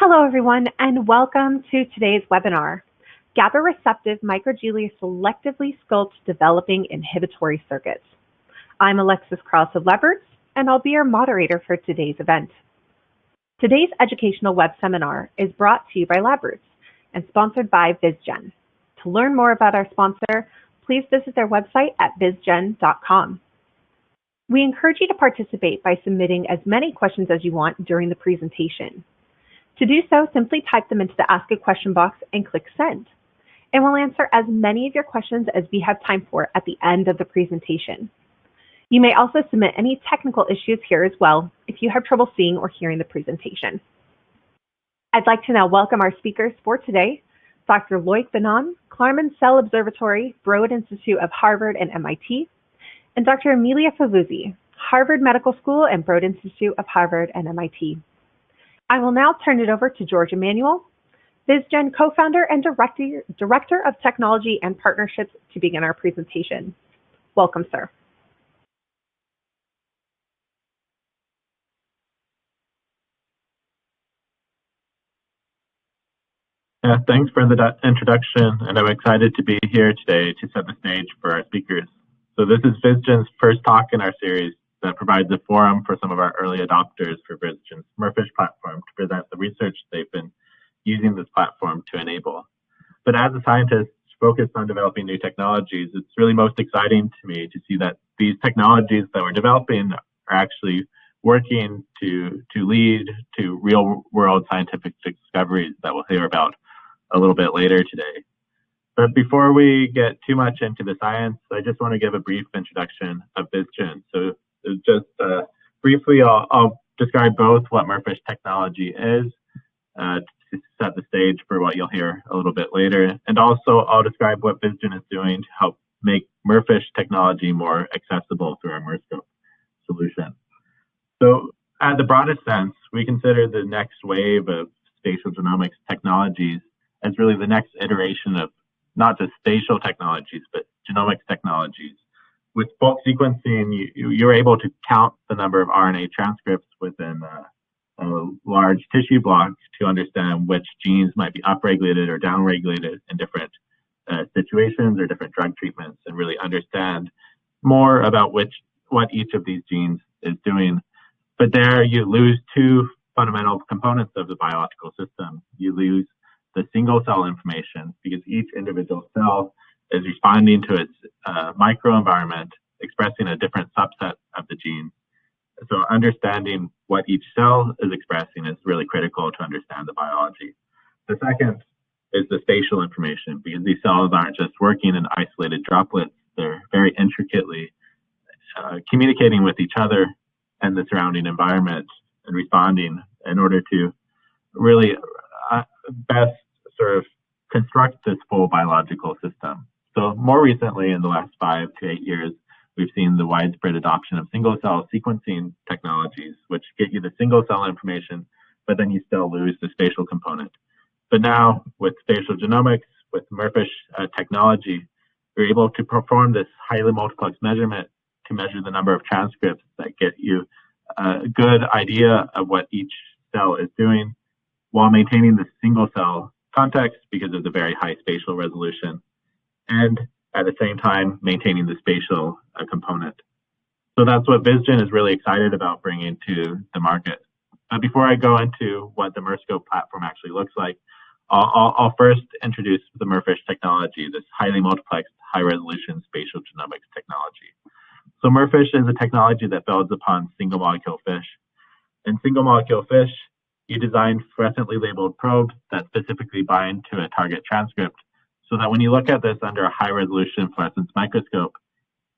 Hello, everyone, and welcome to today's webinar, GABA receptive microglia selectively sculpt developing inhibitory circuits. I'm Alexis Krause of Leverts, and I'll be your moderator for today's event. Today's educational web seminar is brought to you by Leverts and sponsored by VizGen. To learn more about our sponsor, please visit their website at vizgen.com. We encourage you to participate by submitting as many questions as you want during the presentation. To do so, simply type them into the Ask a Question box and click Send. And we'll answer as many of your questions as we have time for at the end of the presentation. You may also submit any technical issues here as well if you have trouble seeing or hearing the presentation. I'd like to now welcome our speakers for today, Dr. Loic Binan, Klarman Cell Observatory, Broad Institute of Harvard and MIT, and Dr. Emilia Favuzzi, Harvard Medical School and Broad Institute of Harvard and MIT. I will now turn it over to George Emanuel, VizGen co-founder and director of technology and partnerships, to begin our presentation. Welcome, sir. Yeah, thanks for the introduction, and I'm excited to be here today to set the stage for our speakers. So this is VizGen's first talk in our series that provides a forum for some of our early adopters for VizGen's MERFISH platform to present the research they've been using this platform to enable. But as a scientist focused on developing new technologies, it's really most exciting to me to see that these technologies that we're developing are actually working to lead to real-world scientific discoveries that we'll hear about a little bit later today. But before we get too much into the science, I just want to give a brief introduction of VizGen. So just briefly, I'll describe both what MERFISH technology is to set the stage for what you'll hear a little bit later. And also, I'll describe what VizGen is doing to help make MERFISH technology more accessible through our MERScope solution. So at the broadest sense, we consider the next wave of spatial genomics technologies as really the next iteration of not just spatial technologies, but genomics technologies. With bulk sequencing, you're able to count the number of RNA transcripts within a large tissue block to understand which genes might be upregulated or downregulated in different situations or different drug treatments, and really understand more about what each of these genes is doing. But there you lose two fundamental components of the biological system. You lose the single cell information because each individual cell is responding to its microenvironment, expressing a different subset of the gene. So understanding what each cell is expressing is really critical to understand the biology. The second is the spatial information, because these cells aren't just working in isolated droplets, they're very intricately communicating with each other and the surrounding environment and responding in order to really best sort of construct this full biological system. So more recently, in the last 5 to 8 years, we've seen the widespread adoption of single-cell sequencing technologies, which get you the single-cell information, but then you still lose the spatial component. But now, with spatial genomics, with MERFISH technology, we're able to perform this highly multiplex measurement to measure the number of transcripts that get you a good idea of what each cell is doing, while maintaining the single-cell context because of the very high spatial resolution, and at the same time maintaining the spatial component. So that's what VizGen is really excited about bringing to the market. But before I go into what the MERScope platform actually looks like, I'll first introduce the MERFISH technology, this highly multiplexed, high-resolution spatial genomics technology. So MERFISH is a technology that builds upon single-molecule FISH. In single-molecule FISH, you design fluorescently labeled probes that specifically bind to a target transcript, so that when you look at this under a high-resolution fluorescence microscope,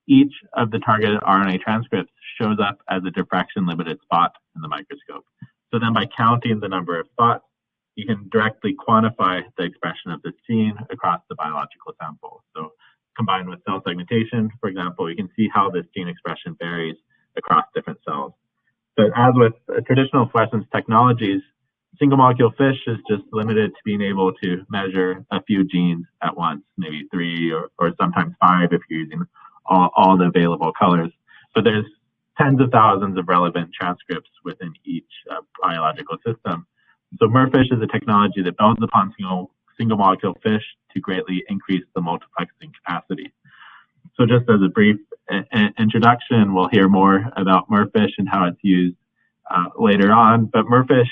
each of the targeted RNA transcripts shows up as a diffraction-limited spot in the microscope. So then by counting the number of spots, you can directly quantify the expression of this gene across the biological sample. So combined with cell segmentation, for example, you can see how this gene expression varies across different cells. But as with traditional fluorescence technologies, single molecule FISH is just limited to being able to measure a few genes at once, maybe 3 or sometimes 5 if you're using all the available colors. But there's tens of thousands of relevant transcripts within each biological system. So MERFISH is a technology that builds upon single molecule FISH to greatly increase the multiplexing capacity. So just as a brief introduction, we'll hear more about MERFISH and how it's used later on, but MERFISH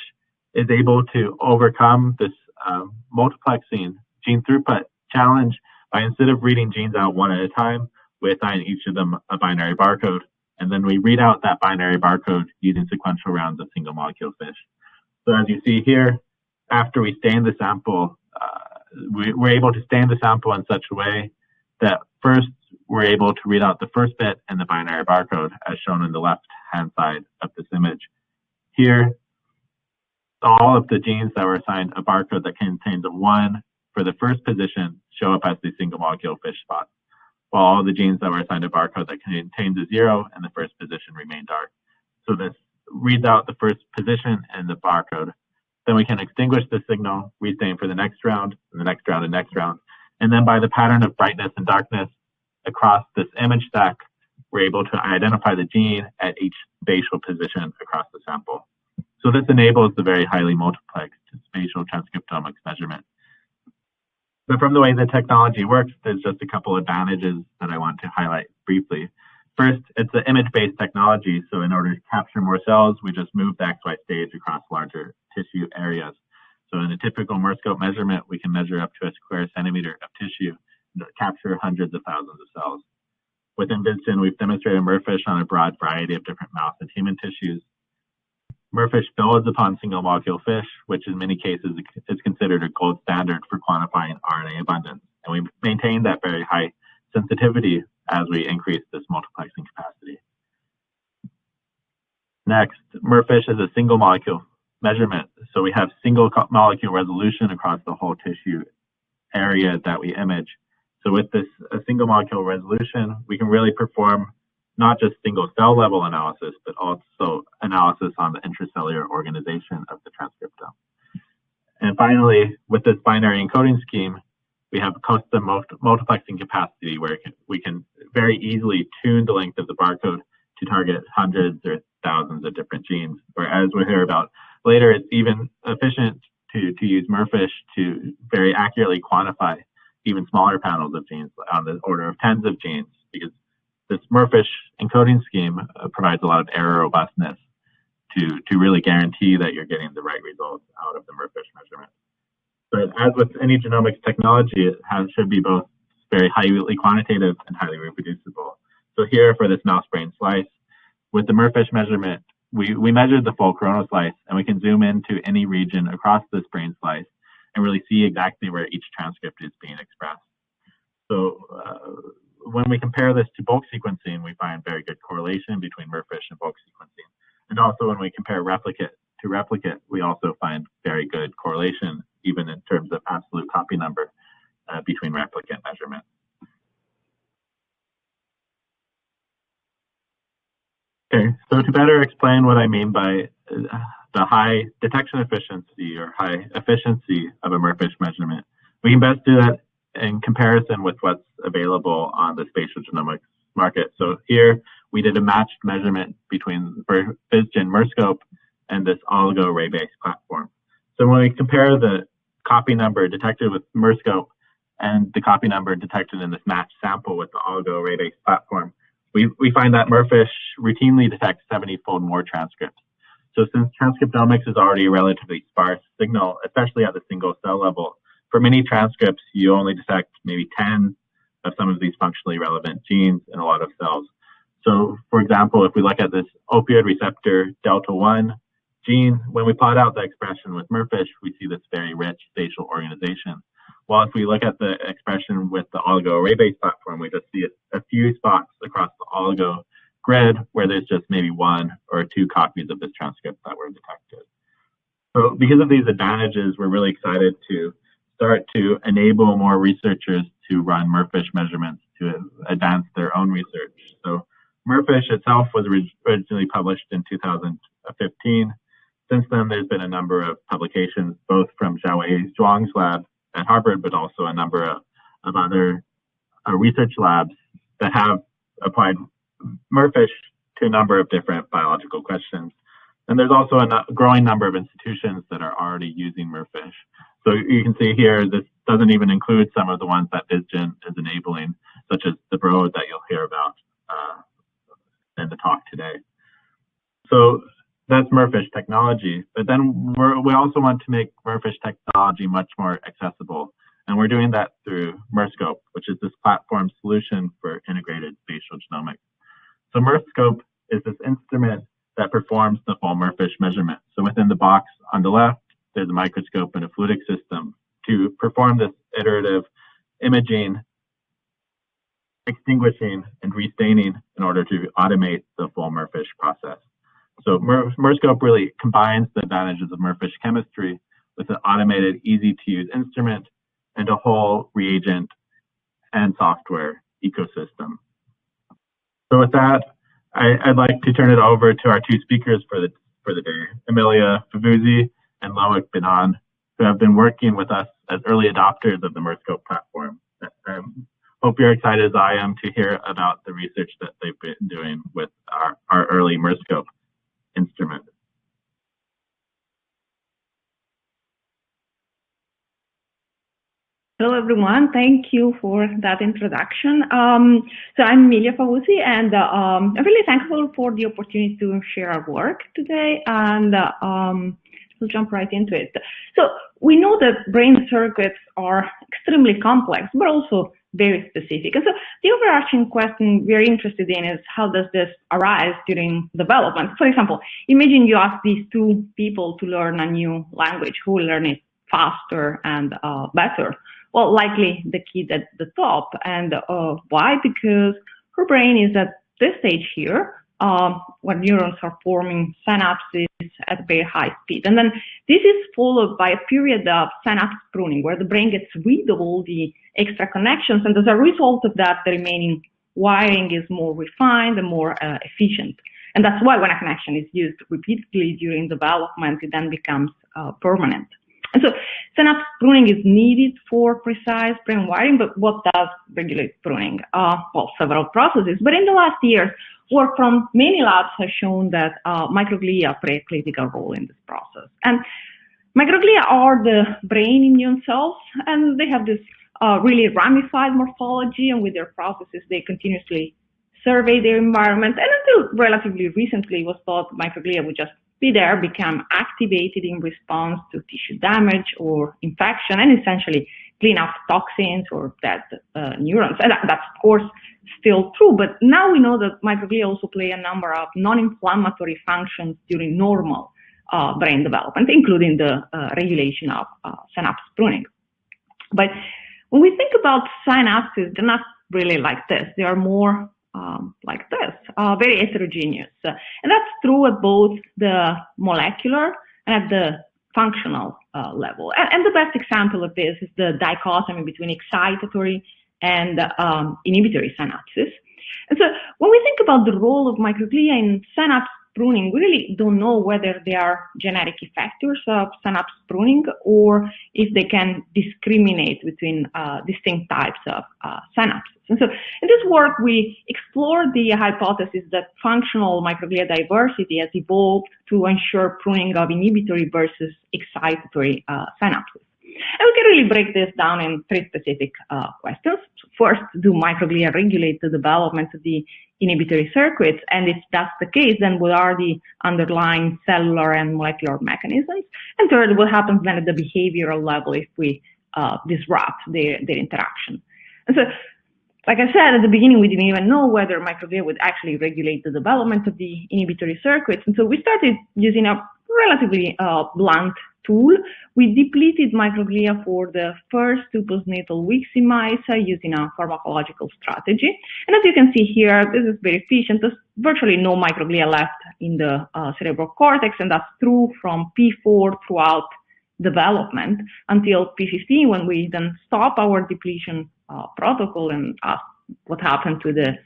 is able to overcome this multiplexing gene throughput challenge by, instead of reading genes out one at a time, we assign each of them a binary barcode, and then we read out that binary barcode using sequential rounds of single molecule FISH. So as you see here, after we stain the sample, we're able to stain the sample in such a way that first we're able to read out the first bit in the binary barcode, as shown on the left-hand side of this image. Here, all of the genes that were assigned a barcode that contains a 1 for the first position show up as the single molecule FISH spots, while all the genes that were assigned a barcode that contains a 0 in the first position remain dark. So this reads out the first position and the barcode. Then we can extinguish the signal, restain for the next round, and the next round, and next round. And then by the pattern of brightness and darkness across this image stack, we're able to identify the gene at each spatial position across the sample. So this enables the very highly multiplexed spatial transcriptomics measurement. But from the way the technology works, there's just a couple advantages that I want to highlight briefly. First, it's an image-based technology, so in order to capture more cells, we just move the XY stage across larger tissue areas. So in a typical MERScope measurement, we can measure up to a square centimeter of tissue and capture hundreds of thousands of cells. Within Vizgen, we've demonstrated MERFISH on a broad variety of different mouse and human tissues. MERFISH builds upon single molecule FISH, which in many cases is considered a gold standard for quantifying RNA abundance. And we maintain that very high sensitivity as we increase this multiplexing capacity. Next, MERFISH is a single molecule measurement. So we have single molecule resolution across the whole tissue area that we image. So with this single molecule resolution, we can really perform not just single cell level analysis, but also analysis on the intracellular organization of the transcriptome. And finally, with this binary encoding scheme, we have custom multiplexing capacity where we can very easily tune the length of the barcode to target hundreds or thousands of different genes. Whereas we'll hear about later, it's even efficient to use MERFISH to very accurately quantify even smaller panels of genes on the order of tens of genes, because this MERFISH encoding scheme provides a lot of error robustness to really guarantee that you're getting the right results out of the MERFISH measurement. But as with any genomics technology, it should be both very highly quantitative and highly reproducible. So here for this mouse brain slice, with the MERFISH measurement, we measured the full coronal slice, and we can zoom into any region across this brain slice and really see exactly where each transcript is being expressed. So when we compare this to bulk sequencing, we find very good correlation between MERFISH and bulk sequencing. And also when we compare replicate to replicate, we also find very good correlation, even in terms of absolute copy number between replicate measurements. Okay, so to better explain what I mean by the high detection efficiency or high efficiency of a MERFISH measurement, we can best do that in comparison with what's available on the spatial genomics market. So here we did a matched measurement between Vizgen MERScope and this oligo array-based platform. So when we compare the copy number detected with MERScope and the copy number detected in this matched sample with the oligo array-based platform, we find that MERFISH routinely detects 70-fold more transcripts. So since transcriptomics is already a relatively sparse signal, especially at the single cell level, for many transcripts, you only detect maybe 10 of some of these functionally relevant genes in a lot of cells. So for example, if we look at this opioid receptor delta 1 gene, when we plot out the expression with MERFISH, we see this very rich spatial organization. While if we look at the expression with the oligo array-based platform, we just see a few spots across the oligo grid where there's just maybe 1 or 2 copies of this transcript that were detected. So because of these advantages, we're really excited to start to enable more researchers to run MERFISH measurements to advance their own research. So MERFISH itself was originally published in 2015. Since then, there's been a number of publications, both from Xiaowei Zhuang's lab at Harvard, but also a number of other research labs that have applied MERFISH to a number of different biological questions. And there's also a growing number of institutions that are already using MERFISH. So you can see here, this doesn't even include some of the ones that Vizgen is enabling, such as the Broad that you'll hear about in the talk today. So that's MERFISH technology, but then we also want to make MERFISH technology much more accessible. And we're doing that through MERScope, which is this platform solution for integrated spatial genomics. So MERScope is this instrument that performs the full MERFISH measurement. So within the box on the left, there's a microscope and a fluidic system to perform this iterative imaging, extinguishing, and restaining in order to automate the full MERFISH process. So MERScope really combines the advantages of MERFISH chemistry with an automated, easy-to-use instrument and a whole reagent and software ecosystem. So with that, I'd like to turn it over to our two speakers for the day, Emilia, Favuzzi, and Loic, Binan, who have been working with us as early adopters of the MERScope platform. Hope you're excited as I am to hear about the research that they've been doing with our early MERScope instrument. Hello, everyone. Thank you for that introduction. So I'm Emilia Favuzzi, and I'm really thankful for the opportunity to share our work today, and we'll jump right into it. So we know that brain circuits are extremely complex, but also very specific. And so the overarching question we're interested in is, how does this arise during development? For example, imagine you ask these two people to learn a new language. Who will learn it faster and better? Well, likely the kid at the top. And why? Because her brain is at this stage here, where neurons are forming synapses at very high speed. And then this is followed by a period of synapse pruning, where the brain gets rid of all the extra connections. And as a result of that, the remaining wiring is more refined and more efficient. And that's why when a connection is used repeatedly during development, it then becomes permanent. And so synapse pruning is needed for precise brain wiring, but what does regulate pruning? Well, several processes, but in the last years, work from many labs has shown that microglia play a critical role in this process. And microglia are the brain immune cells, and they have this really ramified morphology, and with their processes, they continuously survey their environment. And until relatively recently, it was thought microglia would just be there, become activated in response to tissue damage or infection, and essentially clean up toxins or dead neurons. And that's, of course, still true, but now we know that microglia also play a number of non-inflammatory functions during normal brain development, including the regulation of synapse pruning. But when we think about synapses, they're not really like this. They are more like this, very heterogeneous. And that's true at both the molecular and at the functional level. And the best example of this is the dichotomy between excitatory and inhibitory synapses. And so when we think about the role of microglia in synapse pruning, we really don't know whether they are genetic effectors of synapse pruning or if they can discriminate between distinct types of synapses. And so in this work, we explored the hypothesis that functional microglia diversity has evolved to ensure pruning of inhibitory versus excitatory synapses. And we can really break this down in three specific questions. So first, do microglia regulate the development of the inhibitory circuits? And if that's the case, then what are the underlying cellular and molecular mechanisms? And third, what happens then at the behavioral level if we disrupt their interaction? And so, like I said, at the beginning, we didn't even know whether microglia would actually regulate the development of the inhibitory circuits. And so we started using a relatively blunt tool. We depleted microglia for the first 2 postnatal weeks in mice using a pharmacological strategy. And as you can see here, this is very efficient. There's virtually no microglia left in the cerebral cortex, and that's true from P4 throughout development until P15, when we then stop our depletion protocol and ask what happened to the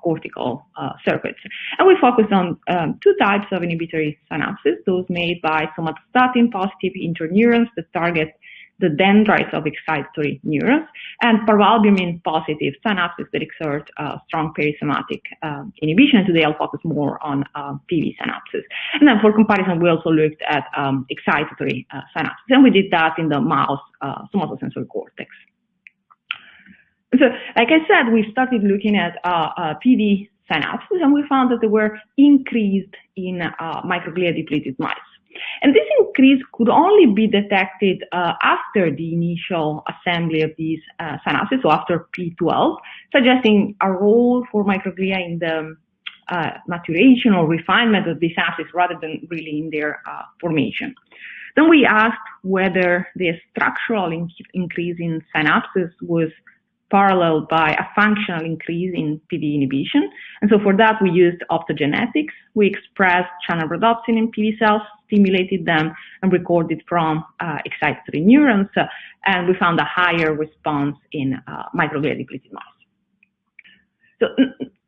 cortical circuits. And we focused on two types of inhibitory synapses, those made by somatostatin positive interneurons that target the dendrites of excitatory neurons, and parvalbumin positive synapses that exert strong perisynaptic inhibition. Today I'll focus more on PV synapses. And then for comparison, we also looked at excitatory synapses, and we did that in the mouse somatosensory cortex. So, like I said, we started looking at PV synapses, and we found that they were increased in microglia depleted mice. And this increase could only be detected after the initial assembly of these synapses, so after P12, suggesting a role for microglia in the maturation or refinement of these synapses rather than really in their formation. Then we asked whether the structural increase in synapses was paralleled by a functional increase in PD inhibition. And so for that, we used optogenetics. We expressed channel rhodopsin in PV cells, stimulated them, and recorded from excitatory neurons, and we found a higher response in microglia depleted mice. So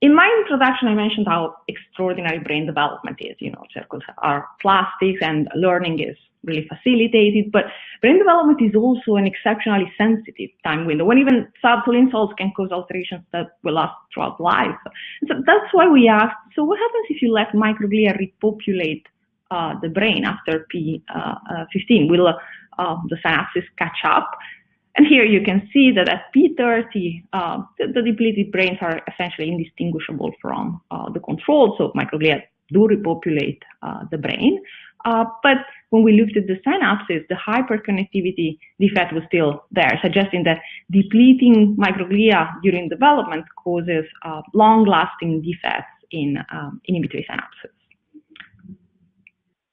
in my introduction, I mentioned how extraordinary brain development is. Circuits are plastics and learning is really facilitated, but brain development is also an exceptionally sensitive time window when even subtle insults can cause alterations that will last throughout life. So that's why we asked, so what happens if you let microglia repopulate the brain after P15? Will the synapses catch up? And here you can see that at P30, the depleted brains are essentially indistinguishable from the control, so microglia do repopulate the brain. But when we looked at the synapses, the hyperconnectivity defect was still there, suggesting that depleting microglia during development causes long-lasting defects in inhibitory synapses.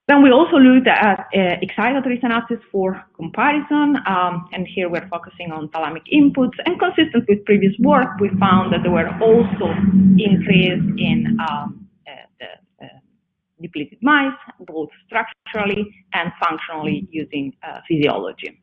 Then we also looked at excitatory synapses for comparison, and here we're focusing on thalamic inputs. And consistent with previous work, we found that there were also increase in depleted mice, both structurally and functionally using physiology.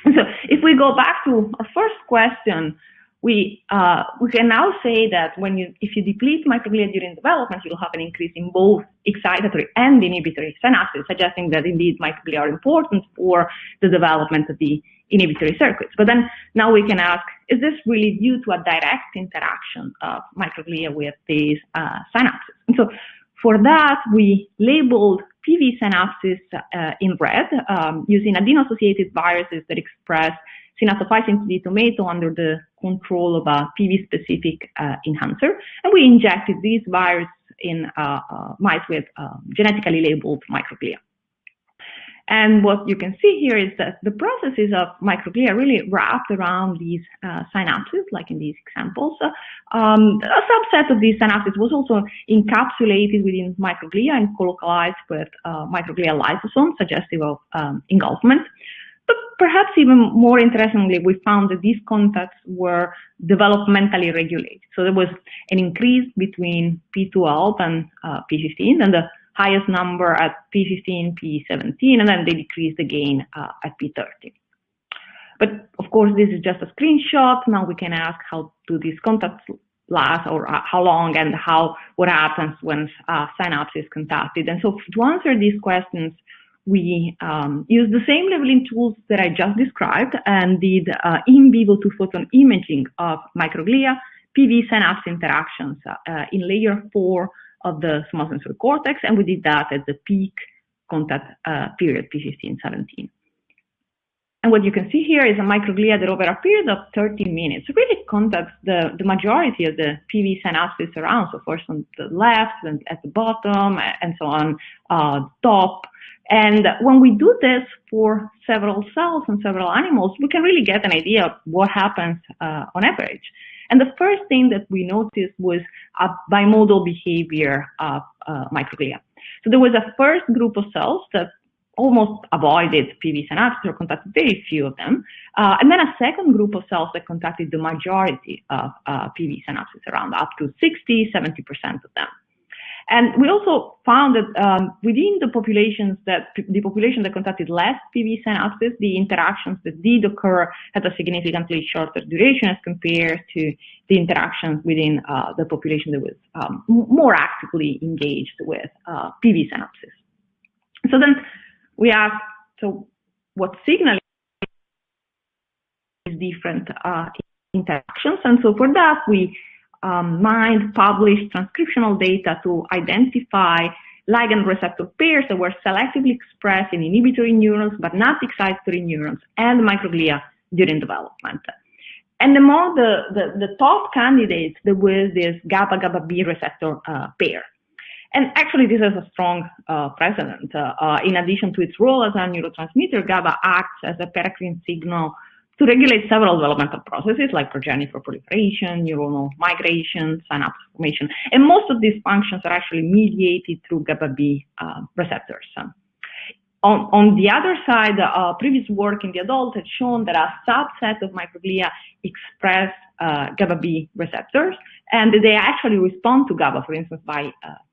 So if we go back to our first question, we can now say that if you deplete microglia during development, you'll have an increase in both excitatory and inhibitory synapses, suggesting that indeed microglia are important for the development of the inhibitory circuits. But then now we can ask, is this really due to a direct interaction of microglia with these synapses? And so for that, we labeled PV synapses in red using adeno-associated viruses that express synaptophysin D tomato under the control of a PV-specific enhancer. And we injected these viruses in mice with genetically labeled microglia. And what you can see here is that the processes of microglia really wrapped around these synapses, like in these examples. A subset of these synapses was also encapsulated within microglia and colocalized with microglia lysosomes, suggestive of engulfment. But perhaps even more interestingly, we found that these contacts were developmentally regulated. So there was an increase between P12 and P15, and the highest number at P15, P17, and then they decreased again at P30. But of course, this is just a screenshot. Now we can ask, how do these contacts last, or how long, and what happens when synapse is contacted? And so to answer these questions, we used the same labeling tools that I just described and did in vivo two-photon imaging of microglia PV synapse interactions in layer 4 of the somatosensory cortex, and we did that at the peak contact period, P15-17. And what you can see here is a microglia that over a period of 30 minutes really contacts the majority of the PV synapses around. So first on the left, then at the bottom, and so on, top. And when we do this for several cells and several animals, we can really get an idea of what happens on average. And the first thing that we noticed was a bimodal behavior of microglia. So there was a first group of cells that almost avoided PV synapses or contacted very few of them, and then a second group of cells that contacted the majority of PV synapses, around up to 60–70% of them. And we also found that within the population that contacted less PV synapses, the interactions that did occur had a significantly shorter duration as compared to the interactions within the population that was more actively engaged with PV synapses. So then we asked, so what signal these different interactions. And so for that, we mined published transcriptional data to identify ligand-receptor pairs that were selectively expressed in inhibitory neurons, but not excitatory neurons, and microglia during development. And among the top candidates, there was this GABA-GABA-B receptor pair. And actually, this is a strong precedent. In addition to its role as a neurotransmitter, GABA acts as a paracrine signal to regulate several developmental processes like progenitor proliferation, neuronal migration, synapse formation. And most of these functions are actually mediated through GABA-B receptors. On the other side, previous work in the adult had shown that a subset of microglia express GABA-B receptors, and they actually respond to GABA, for instance, by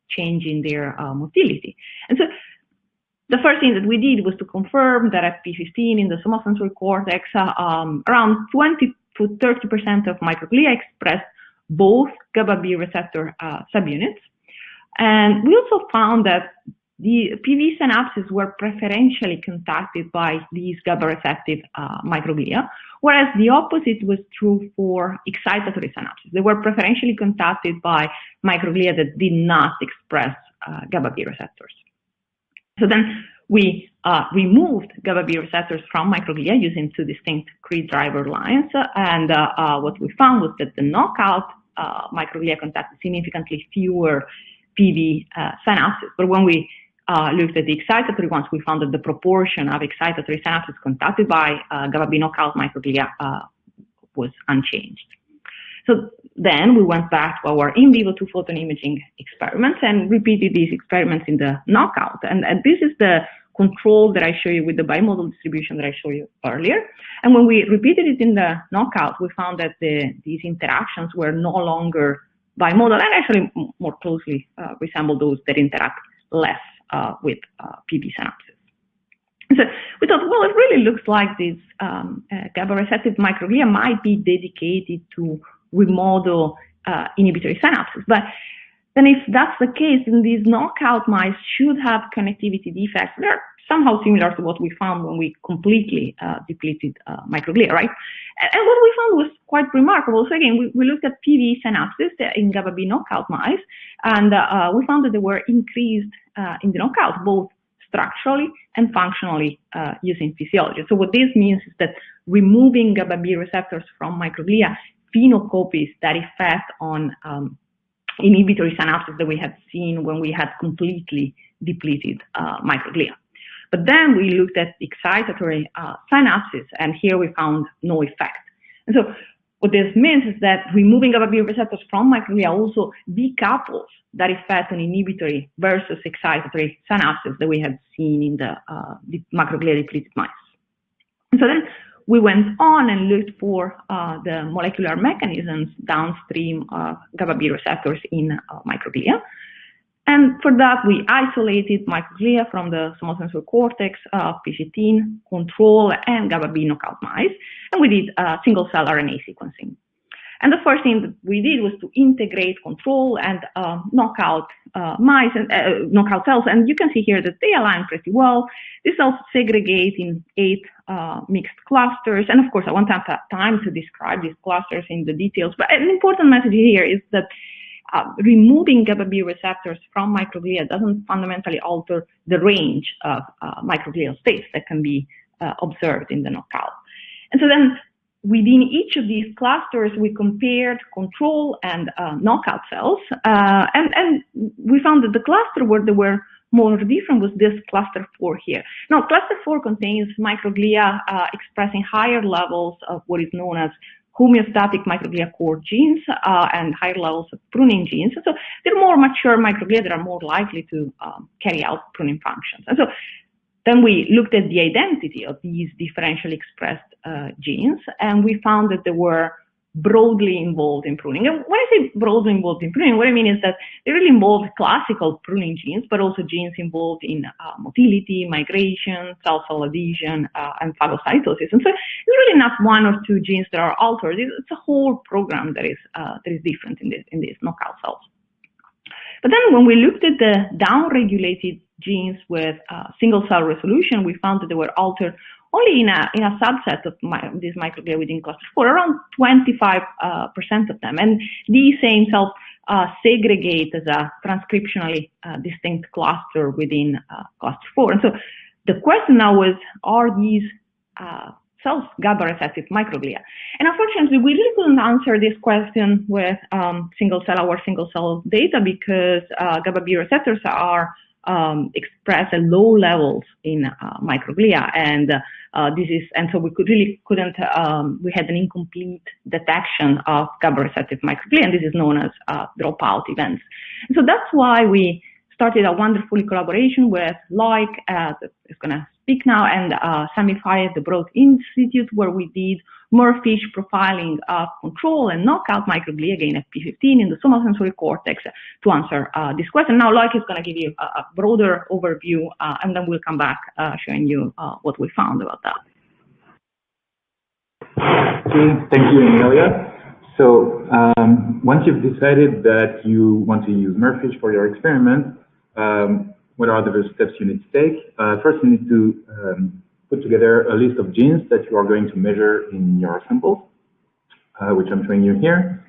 changing their motility. And so the first thing that we did was to confirm that at P15 in the somatosensory cortex, around 20 to 30% of microglia expressed both GABA-B receptor subunits. And we also found that the PV synapses were preferentially contacted by these GABA-receptive microglia, whereas the opposite was true for excitatory synapses. They were preferentially contacted by microglia that did not express GABA-B receptors. So then we removed GABA-B receptors from microglia using two distinct Cree driver lines, and what we found was that the knockout microglia contacted significantly fewer PV synapses. But when we looked at the excitatory ones, we found that the proportion of excitatory synapses contacted by GABA-B knockout microglia was unchanged. So then we went back to our in vivo two-photon imaging experiments and repeated these experiments in the knockout. And this is the control that I show you with the bimodal distribution that I showed you earlier. And when we repeated it in the knockout, we found that these interactions were no longer bimodal and actually more closely resemble those that interact less with PV synapses. So we thought, well, it really looks like these GABA-receptive microglia might be dedicated to remodel inhibitory synapses. But then if that's the case, then these knockout mice should have connectivity defects that are somehow similar to what we found when we completely depleted microglia, right? And what we found was quite remarkable. So again, we looked at PV synapses in GABA-B knockout mice, and we found that they were increased in the knockout, both structurally and functionally using physiology. So what this means is that removing GABA-B receptors from microglia phenocopies that effect on inhibitory synapses that we had seen when we had completely depleted microglia. But then we looked at excitatory synapses, and here we found no effect. And so what this means is that removing GABA-B receptors from microglia also decouples that effect on inhibitory versus excitatory synapses that we had seen in the microglia depleted mice. And so then we went on and looked for the molecular mechanisms downstream of GABA-B receptors in microglia. And for that, we isolated microglia from the somatosensory cortex, P15, control, and GABA-B knockout mice, and we did single-cell RNA sequencing. And the first thing that we did was to integrate control and knockout mice and knockout cells, and you can see here that they align pretty well. These cells segregate in 8 mixed clusters, and of course, I won't have time to describe these clusters in the details, but an important message here is that removing GABA-B receptors from microglia doesn't fundamentally alter the range of microglial states that can be observed in the knockout. And so then within each of these clusters, we compared control and knockout cells, and we found that the cluster where they were more different was this cluster 4 here. Now, cluster 4 contains microglia expressing higher levels of what is known as homeostatic microglia core genes and higher levels of pruning genes. So they're more mature microglia that are more likely to carry out pruning functions. And so then we looked at the identity of these differentially expressed genes, and we found that they were broadly involved in pruning. And when I say broadly involved in pruning, what I mean is that they really involve classical pruning genes, but also genes involved in motility, migration, cell-cell adhesion, and phagocytosis. And so it's really not 1 or 2 genes that are altered. It's a whole program that is different in these knockout cells. But then when we looked at the downregulated genes with single-cell resolution, we found that they were altered only in a subset of these microglia within cluster 4, around 25% of them. And these same cells segregate as a transcriptionally distinct cluster within cluster 4. And so the question now is, are these cells GABA receptive microglia? And unfortunately, we really couldn't answer this question with single cell data, because GABA B receptors are expressed at low levels in microglia, and so we couldn't. We had an incomplete detection of GABA receptive microglia, and this is known as dropout events. And so that's why we started a wonderful collaboration with Loic, that is going to speak now, and Sami Farid at the Broad Institute, where we did MERFISH profiling of control and knockout microglia, again at P15 in the somatosensory cortex, to answer this question. Now Loic is going to give you a broader overview, and then we'll come back showing you what we found about that. Okay, thank you, Emilia. So once you've decided that you want to use MERFISH for your experiment, what are the steps you need to take? First, you need to put together a list of genes that you are going to measure in your samples, which I'm showing you here.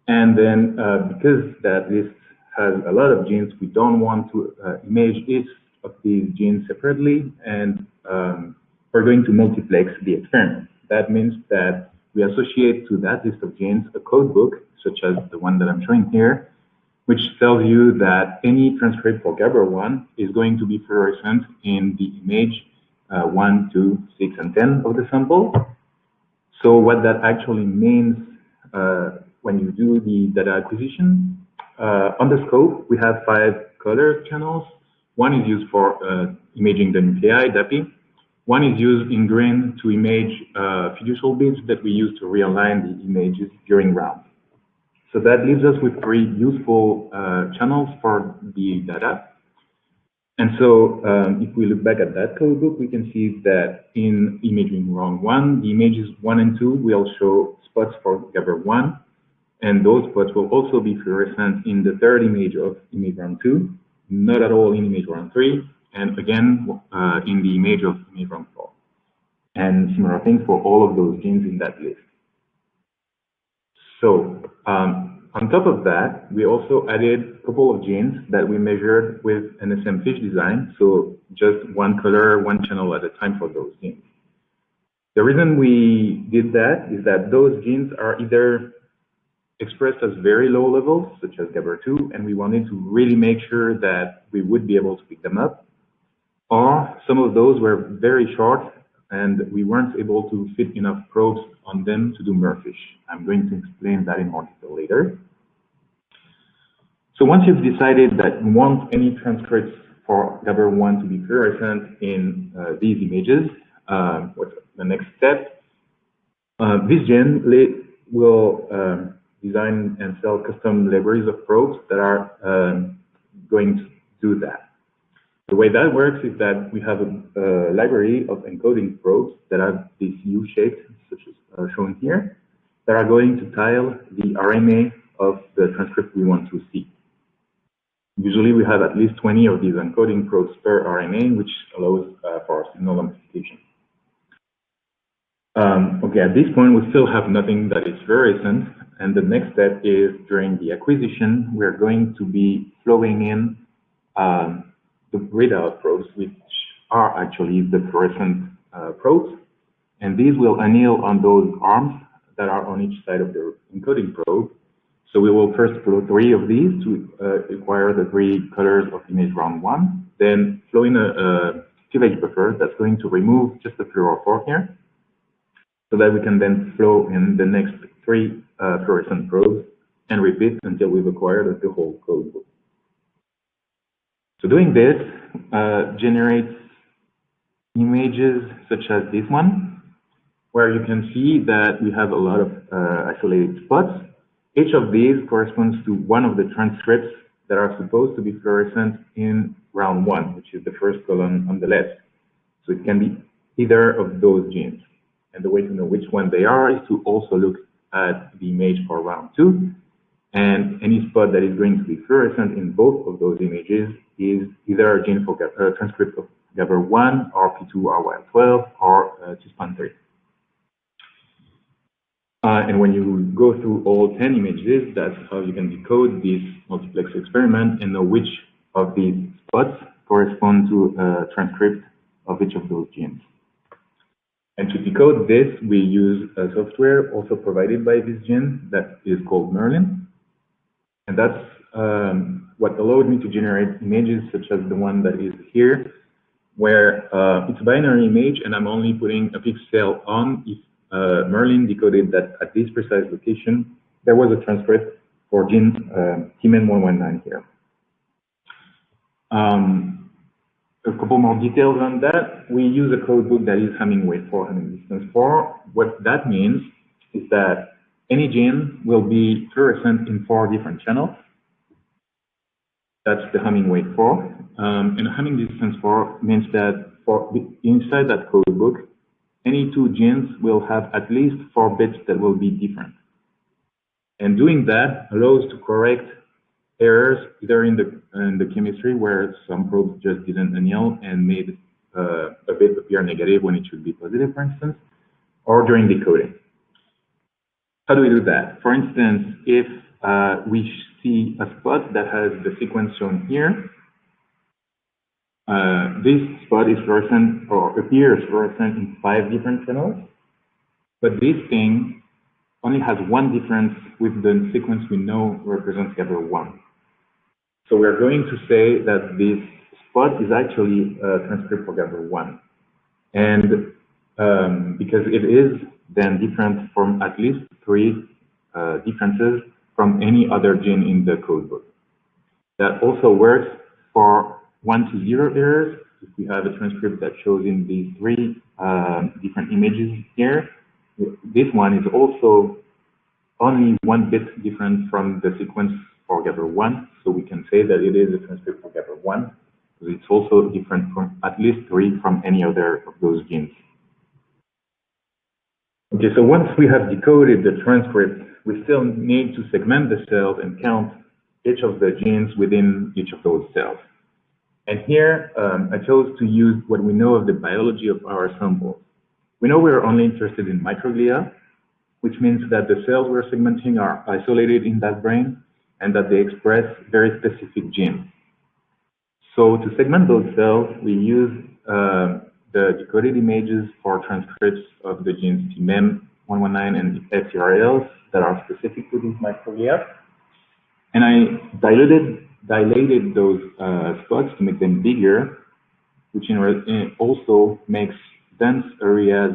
And then, because that list has a lot of genes, we don't want to image each of these genes separately, and we're going to multiplex the experiment. That means that we associate to that list of genes a code book, such as the one that I'm showing here, which tells you that any transcript for GABA1 is going to be fluorescent in the image 1, 2, 6, and 10 of the sample. So what that actually means when you do the data acquisition, on the scope, we have 5 color channels. One is used for imaging the nuclei, DAPI. One is used in green to image fiducial bits that we use to realign the images during rounds. So that leaves us with 3 useful channels for the data. And so if we look back at that code book, we can see that in imaging round 1, the images 1 and 2 will show spots for GABA1, and those spots will also be fluorescent in the third image of image round 2, not at all in image round 3, and again in the image of image round 4. And similar things for all of those genes in that list. So on top of that, we also added a couple of genes that we measured with an SM-FISH design, so just one color, one channel at a time for those genes. The reason we did that is that those genes are either expressed as very low levels, such as GABA2, and we wanted to really make sure that we would be able to pick them up, or some of those were very short and we weren't able to fit enough probes on them to do MERFISH. I'm going to explain that in more detail later. So once you've decided that you want any transcripts for GABA1 to be fluorescent in these images, what's the next step? Visgen will design and sell custom libraries of probes that are going to do that. The way that works is that we have a library of encoding probes that have this U-shape, such as shown here, that are going to tile the RNA of the transcript we want to see. Usually we have at least 20 of these encoding probes per RNA, which allows for signal amplification. Okay, at this point we still have nothing that is fluorescent, and the next step is during the acquisition, we're going to be flowing in the readout probes, which are actually the fluorescent probes, and these will anneal on those arms that are on each side of the encoding probe. So we will first flow 3 of these to acquire the 3 colors of image round 1, then flow in a cleavage buffer that's going to remove just the fluorophore here, so that we can then flow in the next 3 fluorescent probes and repeat until we've acquired the whole code book. So doing this generates images such as this one, where you can see that we have a lot of isolated spots. Each of these corresponds to one of the transcripts that are supposed to be fluorescent in round 1, which is the first column on the left. So it can be either of those genes. And the way to know which one they are is to also look at the image for round 2. And any spot that is going to be fluorescent in both of those images is either a gene for transcript of GABA1 or P2 or YL12 or to span 3. And when you go through all 10 images, that's how you can decode this multiplex experiment and know which of these spots correspond to a transcript of each of those genes. And to decode this, we use a software also provided by Vizgen that is called Merlin. And that's what allowed me to generate images such as the one that is here, where it's a binary image and I'm only putting a pixel on if Merlin decoded that at this precise location, there was a transcript for gene TMEN119 here. A couple more details on that. We use a code book that is Hamming weight 4, Hamming distance 4. What that means is that any gene will be fluorescent in 4 different channels. That's the Hamming weight 4. And Hamming distance 4 means that inside that code book, any 2 genes will have at least 4 bits that will be different. And doing that allows to correct errors either in the chemistry where some probes just didn't anneal and made a bit appear negative when it should be positive, for instance, or during decoding. How do we do that? For instance, if we see a spot that has the sequence shown here, this spot is fluorescent or appears fluorescent in 5 different channels, but this thing only has one difference with the sequence we know represents GABA1. So we're going to say that this spot is actually a transcript for GABA1. And because it is then different from at least 3 differences from any other gene in the codebook. That also works for 1 to 0 errors. If we have a transcript that shows in these 3 different images here, this one is also only 1 bit different from the sequence for GABA1, so we can say that it is a transcript for GABA1, because it's also different from at least 3 from any other of those genes. Okay, so once we have decoded the transcript, we still need to segment the cells and count each of the genes within each of those cells. And here, I chose to use what we know of the biology of our samples. We know we're only interested in microglia, which means that the cells we're segmenting are isolated in that brain and that they express very specific genes. So to segment those cells, we use the decoded images for transcripts of the genes TMEN119 and SCRLs that are specific to these microglia. And I dilated those spots to make them bigger, which also makes dense areas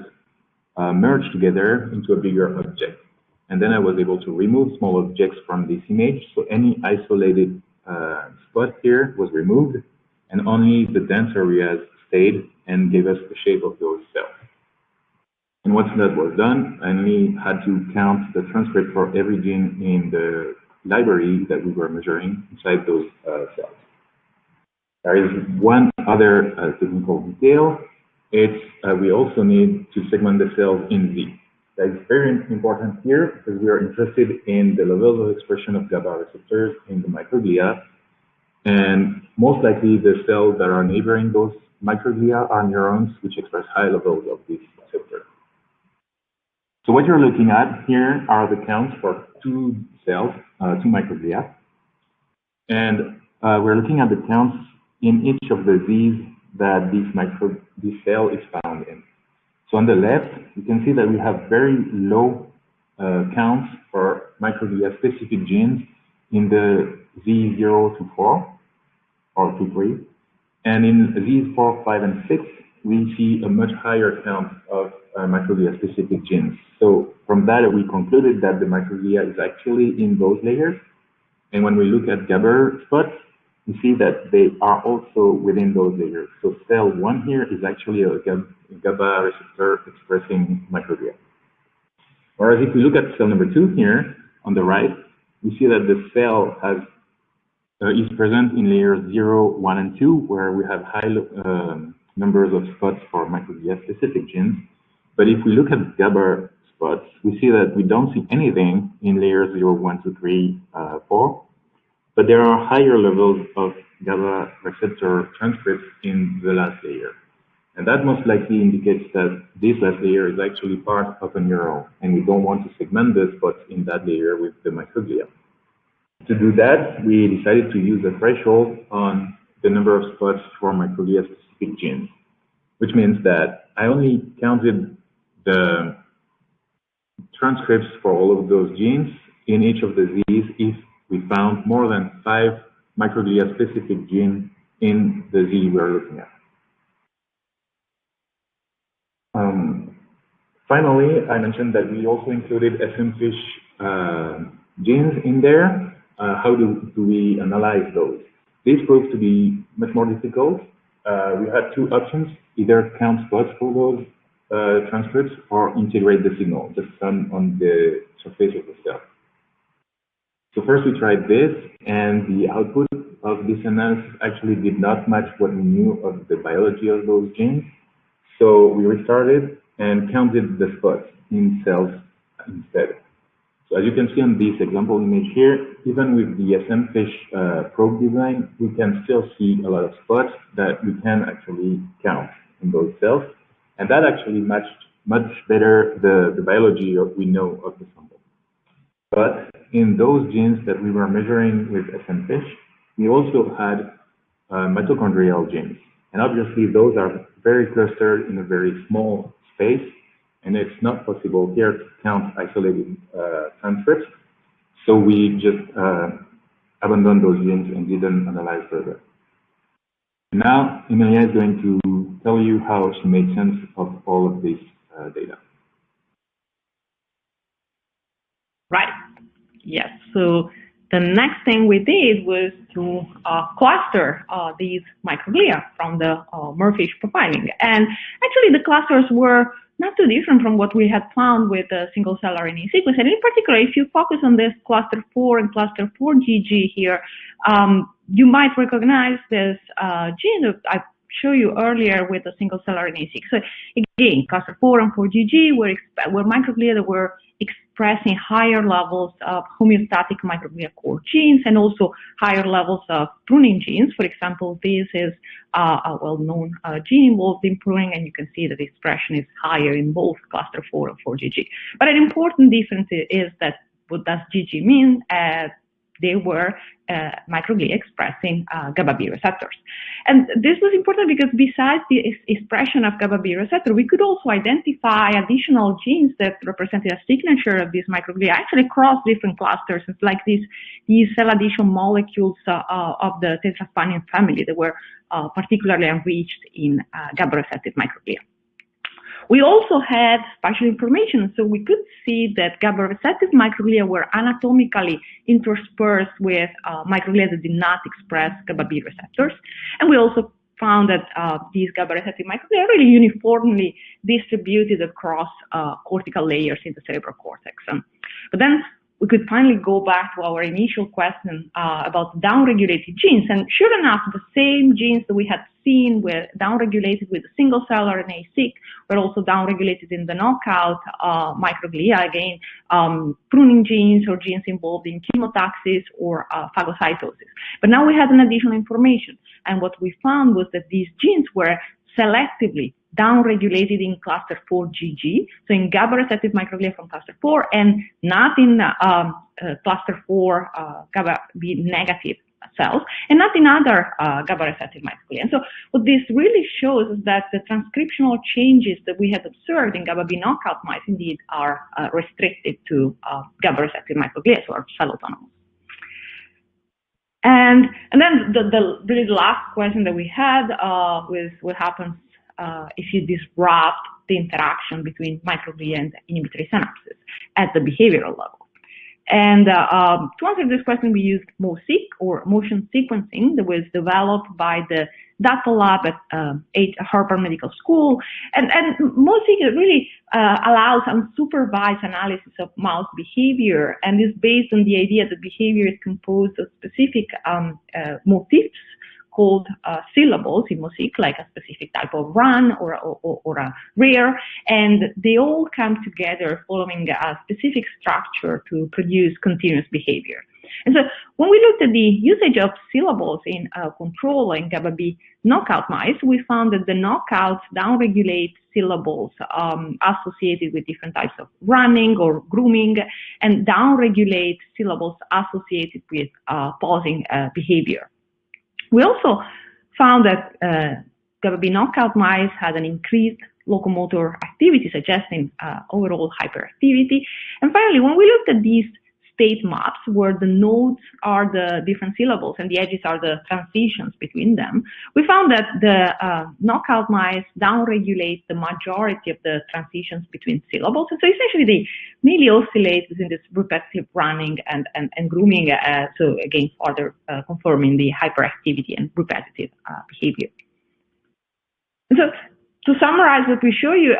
merge together into a bigger object. And then I was able to remove small objects from this image, so any isolated spot here was removed, and only the dense areas stayed and gave us the shape of those cells. And once that was done, I only had to count the transcript for every gene in the library that we were measuring inside those cells. There is one other technical detail. We also need to segment the cells in Z. That is very important here because we are interested in the levels of expression of GABA receptors in the microglia. And most likely the cells that are neighboring those microglia are neurons which express high levels of this receptor. So what you're looking at here are the counts for 2 cells, 2 microglia. And we're looking at the counts in each of the Z's that this cell is found in. So on the left, you can see that we have very low counts for microglia-specific genes in the Z0 to 4 or to 3. And in Z4, 5, and 6, we see a much higher count of microglia-specific genes. So from that, we concluded that the microglia is actually in those layers. And when we look at GABA spots, we see that they are also within those layers. So cell 1 here is actually a GABA receptor expressing microglia. Whereas if we look at cell number 2 here on the right, we see that the cell is present in layers 0, 1, and 2, where we have high numbers of spots for microglia-specific genes. But if we look at GABA spots, we see that we don't see anything in layers 0, 1, 2, 3, 4. But there are higher levels of GABA receptor transcripts in the last layer. And that most likely indicates that this last layer is actually part of a neuron, and we don't want to segment the spots in that layer with the microglia. To do that, we decided to use a threshold on the number of spots for microglia-specific genes, which means that I only counted the transcripts for all of those genes in each of the Z's if we found more than 5 microglia-specific genes in the Z we're looking at. Finally, I mentioned that we also included SMFISH genes in there. How do we analyze those? This proved to be much more difficult. We had 2 options: either count spots for those transcripts or integrate the signal, just on the surface of the cell. So first we tried this, and the output of this analysis actually did not match what we knew of the biology of those genes. So we restarted and counted the spots in cells instead. So as you can see on this example image here, even with the SMFISH probe design, we can still see a lot of spots that we can actually count in those cells. And that actually matched much better the biology we know of the sample. But in those genes that we were measuring with SMFISH, we also had mitochondrial genes. And obviously those are very clustered in a very small space, and it's not possible here to count isolated transcripts. So we just abandoned those genes and didn't analyze further. Now, Emilia is going to tell you how she made sense of all of this data. Right. Yes. So the next thing we did was to cluster these microglia from the MERFISH profiling. And actually, the clusters were not too different from what we had found with the single-cell RNA sequence. And in particular, if you focus on this cluster 4 and cluster 4GG here, you might recognize this gene that I showed you earlier with the single-cell RNA sequence. So again, cluster 4 and 4GG were microglia that were expressing higher levels of homeostatic microglia core genes and also higher levels of pruning genes. For example, this is a well-known gene involved in pruning, and you can see that the expression is higher in both cluster 4 and 4GG. But an important difference is that what does GG mean? They were microglia expressing GABA-B receptors. And this was important because besides the expression of GABA-B receptor, we could also identify additional genes that represented a signature of these microglia actually across different clusters. It's like these cell addition molecules of the tetraspanin family that were particularly enriched in GABA-receptive microglia. We also had spatial information, so we could see that GABA-receptive microglia were anatomically interspersed with microglia that did not express GABA-B receptors. And we also found that these GABA-receptive microglia are really uniformly distributed across cortical layers in the cerebral cortex. But then we could finally go back to our initial question about downregulated genes. And sure enough, the same genes that we had seen were downregulated with the single-cell RNA-seq were also downregulated in the knockout microglia, again, pruning genes or genes involved in chemotaxis or phagocytosis. But now we had an additional information. And what we found was that these genes were selectively downregulated in cluster 4GG, so in GABA-receptive microglia from cluster 4, and not in cluster 4 GABA-B negative cells, and not in other GABA-receptive microglia. And so what this really shows is that the transcriptional changes that we had observed in GABA-B knockout mice indeed are restricted to GABA-receptive microglia, so are cell autonomous. And then the really last question that we had was what happens if you disrupt the interaction between microglia and inhibitory synapses at the behavioral level. And to answer this question, we used MoSeq, or motion sequencing, that was developed by the data lab at Harvard Medical School. And MoSeq really allows unsupervised analysis of mouse behavior, and is based on the idea that behavior is composed of specific motifs called syllables in MoSeq, like a specific type of run or a rear, and they all come together following a specific structure to produce continuous behavior. And so when we looked at the usage of syllables in control and GABA-B knockout mice, we found that the knockouts downregulate syllables associated with different types of running or grooming, and downregulate syllables associated with pausing behavior. We also found that GABA-B knockout mice had an increased locomotor activity, suggesting overall hyperactivity. And finally, when we looked at these state maps where the nodes are the different syllables and the edges are the transitions between them, we found that the knockout mice downregulate the majority of the transitions between syllables. And so essentially they mainly oscillate within this repetitive running and grooming, so again, further confirming the hyperactivity and repetitive behavior. And so to summarize what we show you,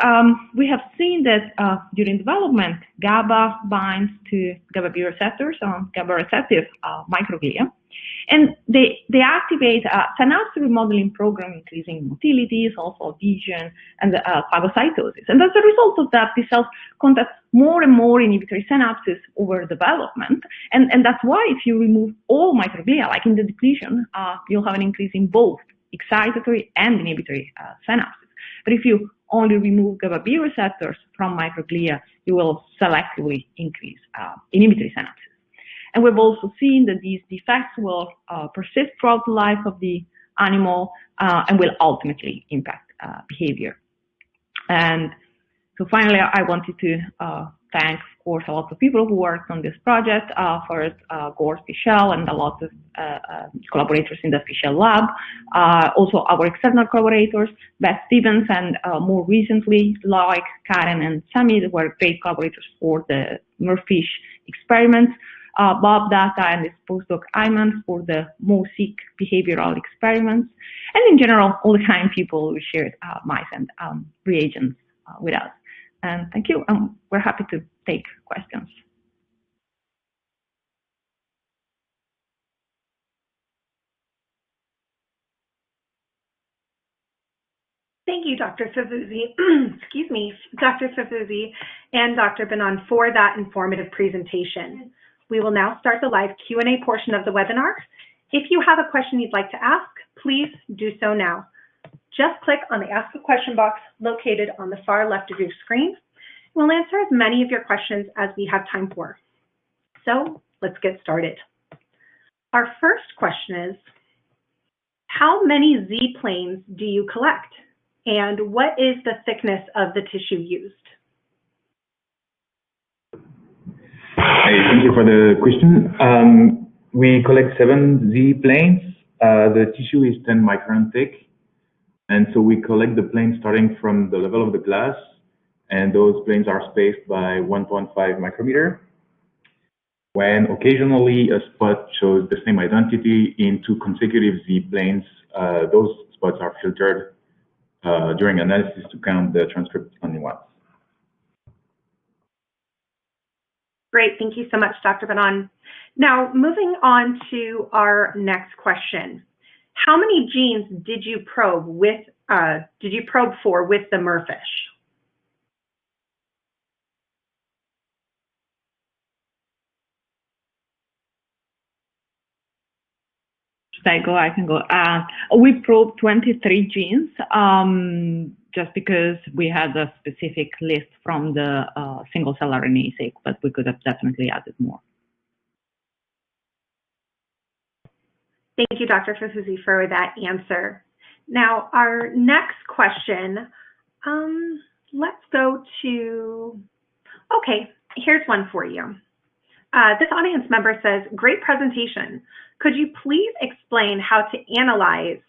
we have seen that during development, GABA binds to GABA-B receptors on GABA-receptive microglia, and they activate a synapse remodeling program, increasing motility, also vision, and phagocytosis. And as a result of that, the cells contact more and more inhibitory synapses over development, and that's why if you remove all microglia, like in the depletion, you'll have an increase in both excitatory and inhibitory synapses. But if you only remove GABA-B receptors from microglia, you will selectively increase inhibitory synapses. And we've also seen that these defects will persist throughout the life of the animal and will ultimately impact behavior. And so finally, I wanted to thank, of course, a lot of people who worked on this project. First, Gord Fishell and a lot of collaborators in the Fishell lab. Also, our external collaborators, Beth Stevens, and more recently, Loic, Karen, and Sami, who were great collaborators for the MERFISH experiments. Bob Data and his postdoc Ayman for the MoSeq behavioral experiments. And in general, all the kind people who shared mice and reagents with us. And thank you. We're happy to take questions. Thank you, Dr. Favuzzi, excuse me, Dr. Favuzzi and Dr. Binan for that informative presentation. We will now start the live Q&A portion of the webinar. If you have a question you'd like to ask, please do so now. Just click on the Ask a Question box located on the far left of your screen. We'll answer as many of your questions as we have time for. So let's get started. Our first question is, how many Z-planes do you collect? And what is the thickness of the tissue used? Hey, thank you for the question. We collect 7 Z-planes. The tissue is 10 micron thick. And so we collect the planes starting from the level of the glass, and those planes are spaced by 1.5 micrometer. When occasionally a spot shows the same identity in 2 consecutive Z-planes, those spots are filtered during analysis to count the transcript only once. Great, thank you so much, Dr. Binan. Now, moving on to our next question. How many genes did you probe for with the MERFISH? Should I go? I can go. We probed 23 genes just because we had a specific list from the single-cell RNA-seq, but we could have definitely added more. Thank you, Dr. Favuzzi, for that answer. Now, our next question, let's go to, okay, here's one for you. This audience member says, great presentation. Could you please explain how to analyze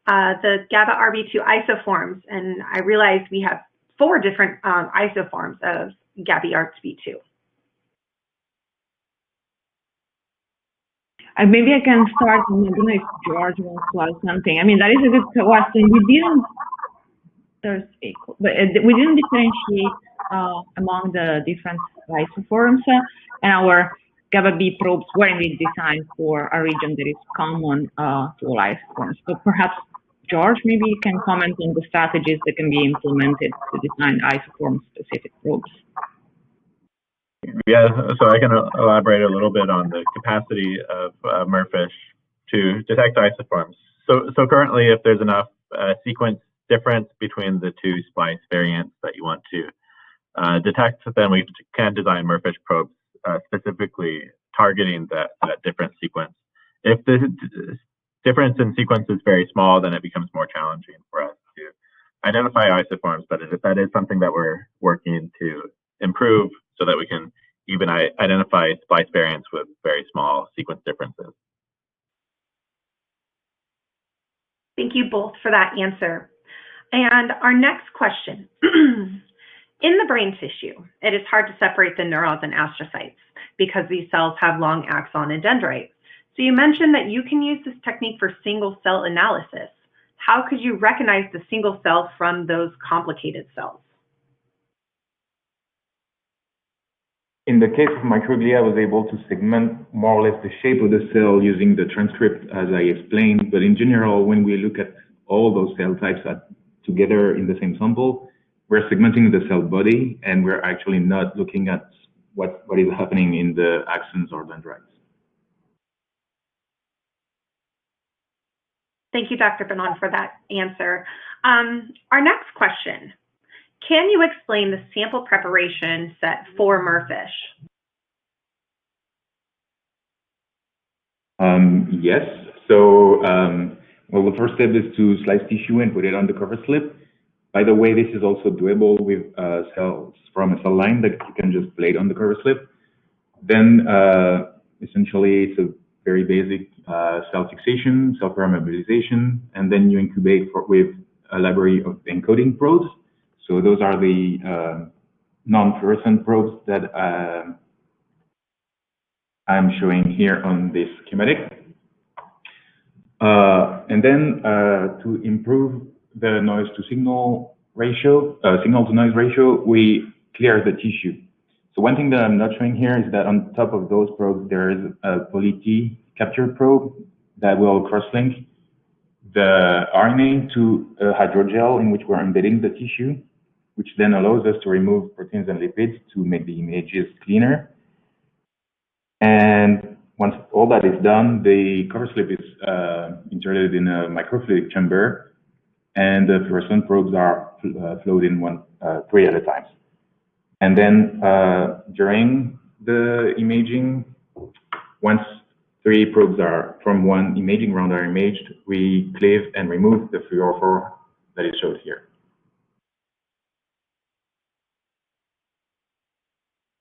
the GABA-RB2 isoforms? And I realize we have 4 different isoforms of GABA-RB2. Maybe I can start. I don't know if George wants to add something. I mean, that is a good question. We didn't differentiate among the different isoforms, and our GABA-B probes were indeed designed for a region that is common to all isoforms. But perhaps George, maybe you can comment on the strategies that can be implemented to design isoform-specific probes. Yeah, so I can elaborate a little bit on the capacity of MERFISH to detect isoforms. So currently, if there's enough sequence difference between the two splice variants that you want to detect, then we can design MERFISH probes specifically targeting that different sequence. If the difference in sequence is very small, then it becomes more challenging for us to identify isoforms, but that is something that we're working to improve so that we can even identify splice variants with very small sequence differences. Thank you both for that answer. And our next question. In the brain tissue, it is hard to separate the neurons and astrocytes because these cells have long axon and dendrites. So you mentioned that you can use this technique for single cell analysis. How could you recognize the single cells from those complicated cells? In the case of microglia, I was able to segment more or less the shape of the cell using the transcript as I explained. But in general, when we look at all those cell types together in the same sample, we're segmenting the cell body, and we're actually not looking at what is happening in the axons or dendrites. Thank you, Dr. Binan, for that answer. Our next question. Can you explain the sample preparation set for MERFISH? Yes. So, well, the first step is to slice tissue and put it on the cover slip. By the way, this is also doable with cells from a cell line that you can just plate on the cover slip. Then, essentially, it's a very basic cell fixation, cell permeabilization, and then you incubate with a library of encoding probes. So those are the non-fluorescent probes that I'm showing here on this schematic. And then to improve the noise to signal ratio, signal to noise ratio, we clear the tissue. So one thing that I'm not showing here is that on top of those probes, there is a poly-T capture probe that will cross-link the RNA to a hydrogel in which we're embedding the tissue, which then allows us to remove proteins and lipids to make the images cleaner. And once all that is done, the cover slip is inserted in a microfluidic chamber, and the fluorescent probes are flowed in 3 at a time. And then during the imaging, once 3 probes are from one imaging round are imaged, we cleave and remove the fluorophore that is shown here.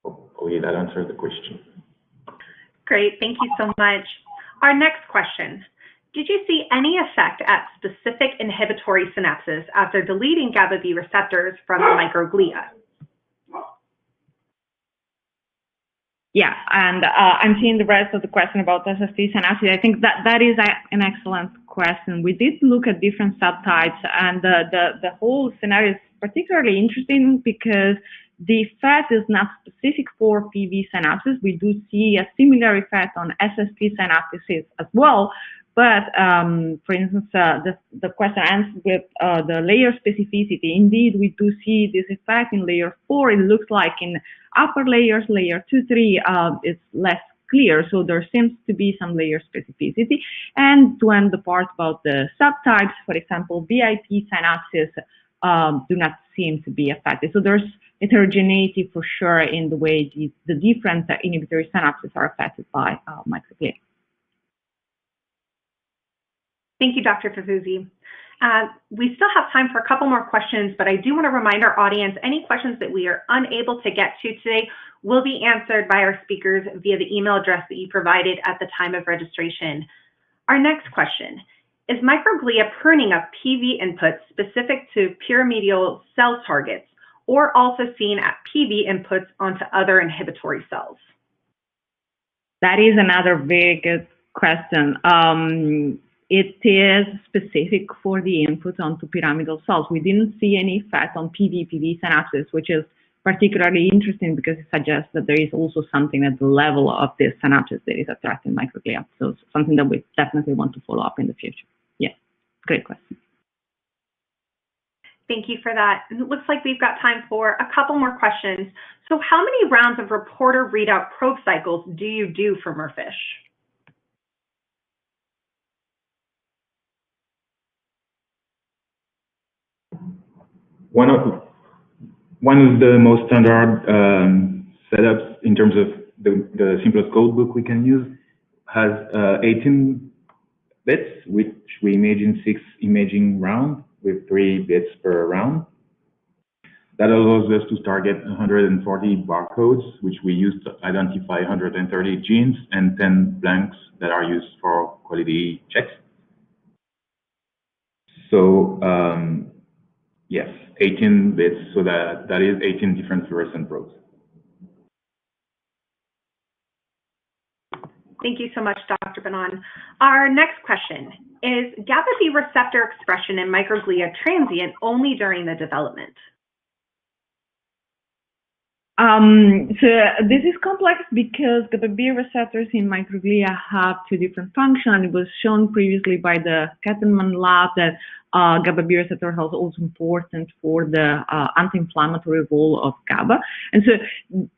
Hopefully that answered the question. Great, thank you so much. Our next question. Did you see any effect at specific inhibitory synapses after deleting GABA B receptors from the microglia? Yeah, and I'm seeing the rest of the question about SST synapses. I think that is an excellent question. We did look at different subtypes, and the whole scenario is particularly interesting because the effect is not specific for PV synapses. We do see a similar effect on SST synapses as well. But for instance, the question ends with the layer specificity. Indeed, we do see this effect in layer 4. It looks like in upper layers, layer 2, 3, it's less clear. So there seems to be some layer specificity. And to end the part about the subtypes, for example, VIP synapses do not seem to be affected. So there's heterogeneity for sure in the way the different inhibitory synapses are affected by microglia. Thank you, Dr. Favuzzi. We still have time for a couple more questions, but I do want to remind our audience, any questions that we are unable to get to today will be answered by our speakers via the email address that you provided at the time of registration. Our next question, is microglia pruning of PV inputs specific to pyramidal cell targets or also seen at PV inputs onto other inhibitory cells? That is another very good question. It is specific for the inputs onto pyramidal cells. We didn't see any effect on PV synapses, which is particularly interesting because it suggests that there is also something at the level of this synapses that is attracting microglia. So it's something that we definitely want to follow up in the future. Yeah, great question. Thank you for that. And it looks like we've got time for a couple more questions. So how many rounds of reporter readout probe cycles do you do for MERFISH? One of the most standard setups in terms of the simplest code book we can use has 18 bits, which we image in 6 imaging rounds with 3 bits per round. That allows us to target 140 barcodes, which we use to identify 130 genes and 10 blanks that are used for quality checks. So yes, 18 bits, so that is 18 different fluorescent probes. Thank you so much, Dr. Binan. Our next question is GABA B receptor expression in microglia transient only during the development? So this is complex because GABA B receptors in microglia have 2 different functions. It was shown previously by the Kettenman lab that GABA B receptor is also important for the anti-inflammatory role of GABA. And so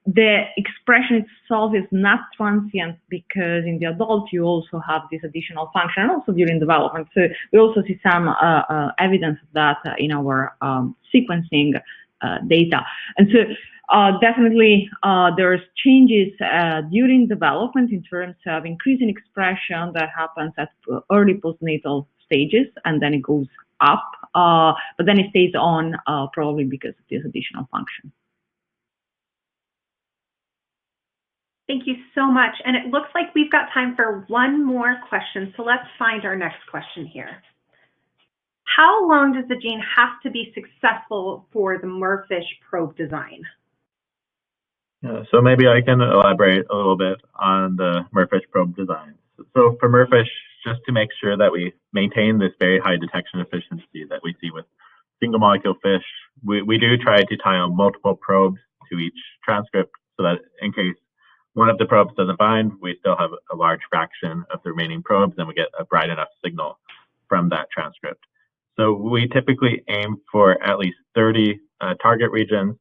the expression itself is not transient because in the adult you also have this additional function and also during development. So we also see some evidence of that in our sequencing data. And so definitely, there's changes during development in terms of increasing expression that happens at early postnatal stages, and then it goes up, but then it stays on probably because of this additional function. Thank you so much. And it looks like we've got time for one more question, so let's find our next question here. How long does the gene have to be successful for the MERFISH probe design? So maybe I can elaborate a little bit on the MERFISH probe design. So for MERFISH, just to make sure that we maintain this very high detection efficiency that we see with single molecule fish, we do try to tie on multiple probes to each transcript so that in case one of the probes doesn't bind, we still have a large fraction of the remaining probes and we get a bright enough signal from that transcript. So we typically aim for at least 30 target regions.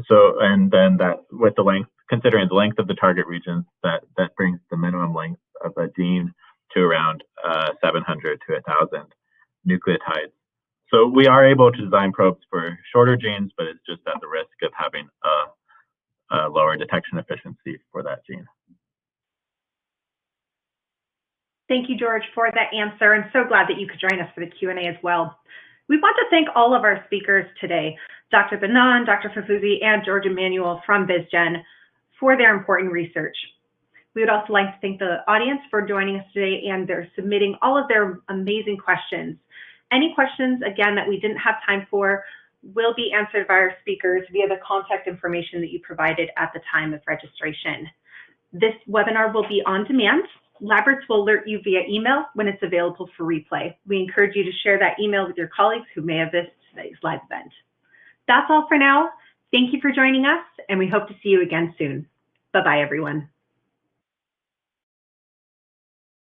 So, and then that with the length, considering the length of the target regions, that brings the minimum length of a gene to around 700 to 1,000 nucleotides. So we are able to design probes for shorter genes, but it's just at the risk of having a lower detection efficiency for that gene. Thank you, George, for that answer. I'm so glad that you could join us for the Q&A as well. We want to thank all of our speakers today, Dr. Binan, Dr. Favuzzi, and George Emanuel from BizGen for their important research. We would also like to thank the audience for joining us today and they're submitting all of their amazing questions. Any questions, again, that we didn't have time for will be answered by our speakers via the contact information that you provided at the time of registration. This webinar will be on demand. Labyrinth will alert you via email when it's available for replay. We encourage you to share that email with your colleagues who may have missed today's live event. That's all for now. Thank you for joining us, and we hope to see you again soon. Bye-bye, everyone.